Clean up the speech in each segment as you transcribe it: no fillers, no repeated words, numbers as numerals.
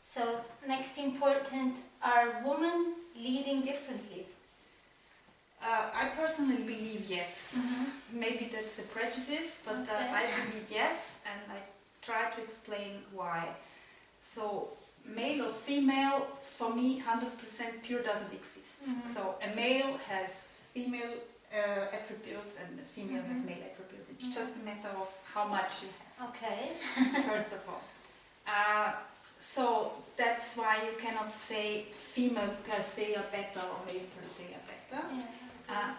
So next important, are women leading differently? I personally believe yes. Maybe that's a prejudice, but I believe yes, and I try to explain why. So male or female, for me, 100% pure doesn't exist. So a male has female attributes and a female has male attributes. It's just a matter of how much you have. Okay. First of all. So that's why you cannot say female per se are better or male per se are better.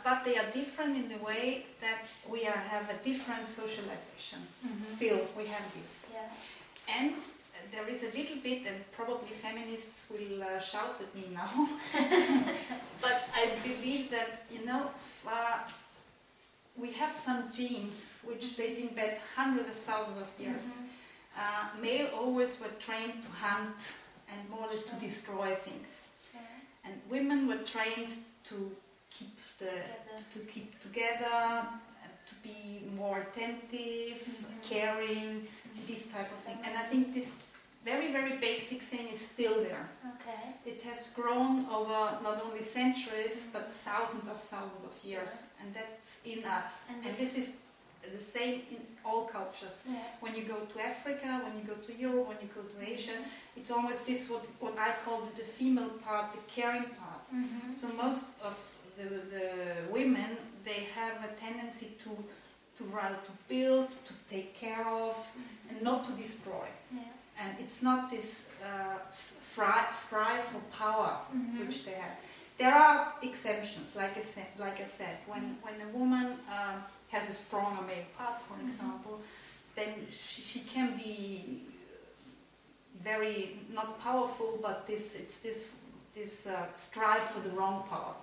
But they are different in the way that we have a different socialization. Still, we have this. And there is a little bit, and probably feminists will shout at me now, but I believe that, we have some genes which date in back hundreds of thousands of years. Male always were trained to hunt and more or less to destroy things. And women were trained to keep together, to be more attentive, caring, this type of thing. And I think this very, very basic thing is still there. It has grown over not only centuries, but thousands of years. And that's in us. And this is the same in all cultures. When you go to Africa, when you go to Europe, when you go to Asia, it's always this what I call the female part, the caring part. So most of the women, they have a tendency to rather to build, to take care of, and not to destroy. And it's not this strive for power which they have. There are exceptions, like I said, when a woman has a stronger male part, for example, then she can be very not powerful, but this strive for the wrong power.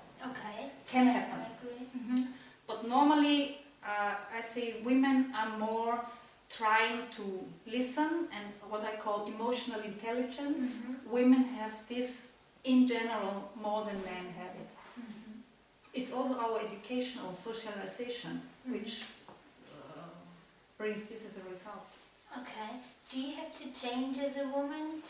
Can happen. I agree. But normally, I say women are more trying to listen, and what I call emotional intelligence. Women have this in general more than men have it. It's also our educational socialization which brings this as a result. Do you have to change as a woman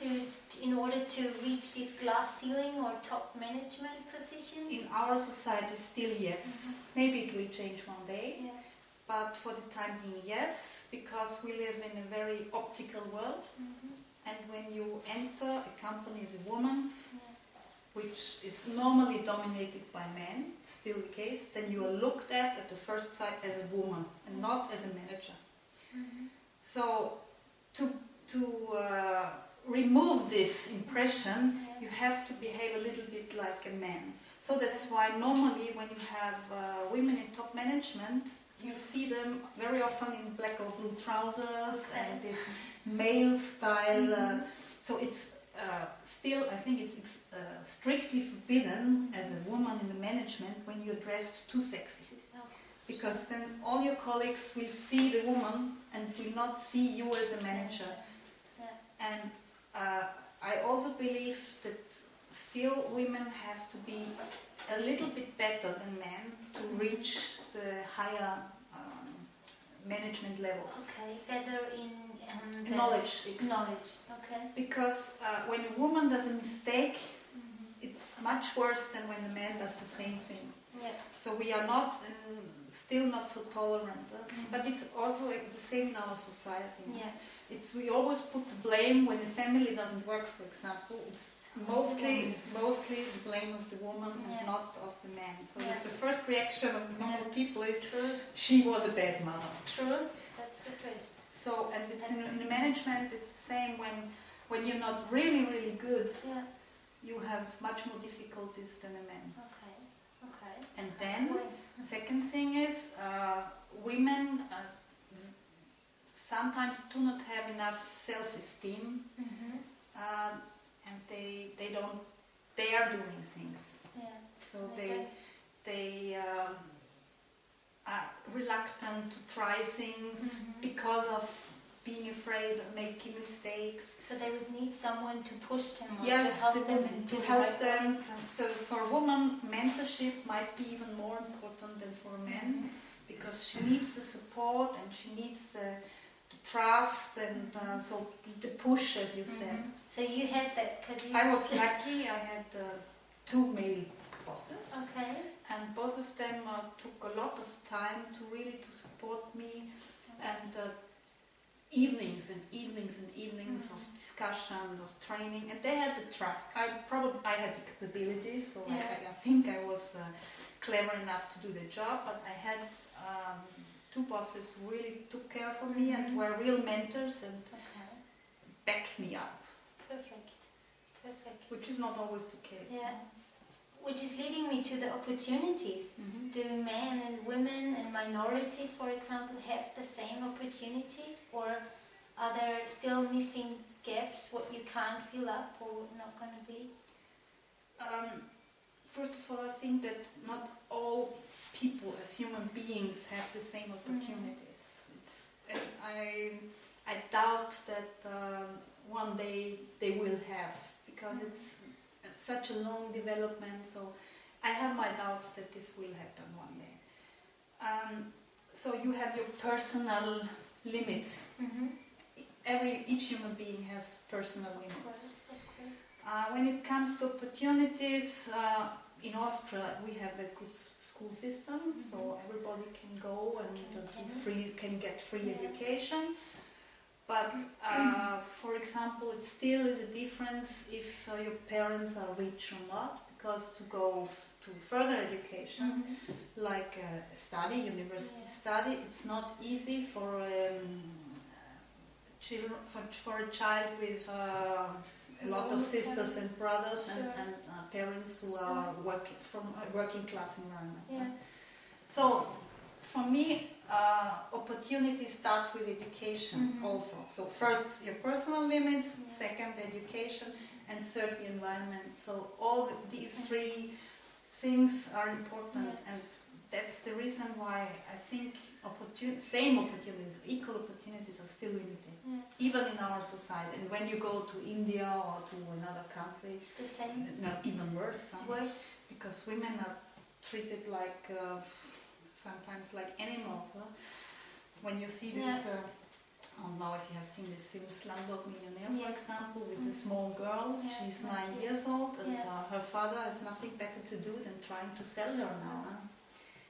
in order to reach this glass ceiling or top management positions? In our society, still yes. Maybe it will change one day, but for the time being, yes, because we live in a very optical world, and when you enter a company as a woman, which is normally dominated by men, still the case, then you are looked at the first sight as a woman and not as a manager. So to remove this impression, you have to behave a little bit like a man. So that's why normally when you have women in top management, you see them very often in black or blue trousers and this male style. So it's still, I think it's strictly forbidden as a woman in the management when you're dressed too sexy. Because then all your colleagues will see the woman and will not see you as a manager. And I also believe that still women have to be a little bit better than men to reach the higher management levels. Better in knowledge. Because when a woman does a mistake, it's much worse than when a man does the same thing. So we are not still not so tolerant, but it's also the same in our society. We always put the blame when the family doesn't work, for example. It's mostly the blame of the woman and not of the man. So it's the first reaction of normal people is she was a bad mother. That's the first. So and it's in the management it's the same when you're not really good. You have much more difficulties than a man. And then the second thing is women sometimes do not have enough self-esteem, and they are doing things. So they are reluctant to try things because of being afraid of making mistakes. So they would need someone to push them or to help them. So for a woman, mentorship might be even more important than for a man, because she needs the support and she needs trust and so the push, as you said. So you had that because you... I was lucky. I had 2 male bosses, Okay. and both of them took a lot of time to really to support me, and evenings and evenings and evenings of discussion, of training, and they had the trust. I had the capabilities, so I think I was clever enough to do the job, but I had 2 bosses who really took care for me and were real mentors and backed me up. Perfect. Perfect. Which is not always the case. Yeah. Which is leading me to the opportunities. Do men and women and minorities, for example, have the same opportunities, or are there still missing gaps, what you can't fill up or not going to be? First of all, I think that not all people as human beings have the same opportunities. I doubt that one day they will have, because it's such a long development, so I have my doubts that this will happen one day. So you have your personal limits. Each human being has personal limits. When it comes to opportunities, in Austria we have a good school system, so everybody can go and can get free education. But, for example, it still is a difference if your parents are rich or not, because to go to further education, like university study, it's not easy for a child with a lot of sisters and brothers and parents who are working from a working class environment. So, for me, opportunity starts with education also. So first your personal limits, second education, and third the environment. So all these 3 things are important, and that's the reason why I think same opportunities, equal opportunities are still limited, even in our society. And when you go to India or to another country, it's the same. Not even worse. Worse. Because women are treated like sometimes like animals. When you see this, I don't know if you have seen this film Slumdog Millionaire, for example, with a small girl. She's 9 years old, and her father has nothing better to do than trying to sell her now.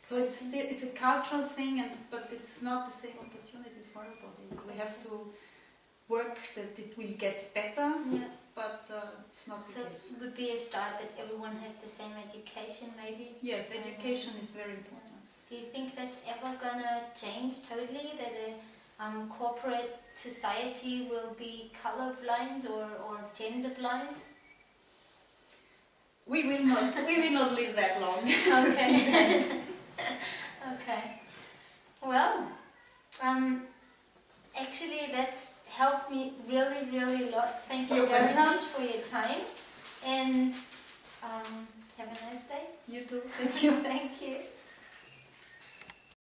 So it's a cultural thing, but it's not the same opportunities for everybody. We have to work that it will get better, but it's not the case. So it would be a start that everyone has the same education, maybe? Yes, education is very important. Do you think that's ever gonna change totally, that a corporate society will be colorblind or gender blind? We will not live that long. Okay. Okay. Well, actually that's helped me really, really a lot. Thank you very much for your time, and have a nice day. You too. Thank you. Thank you.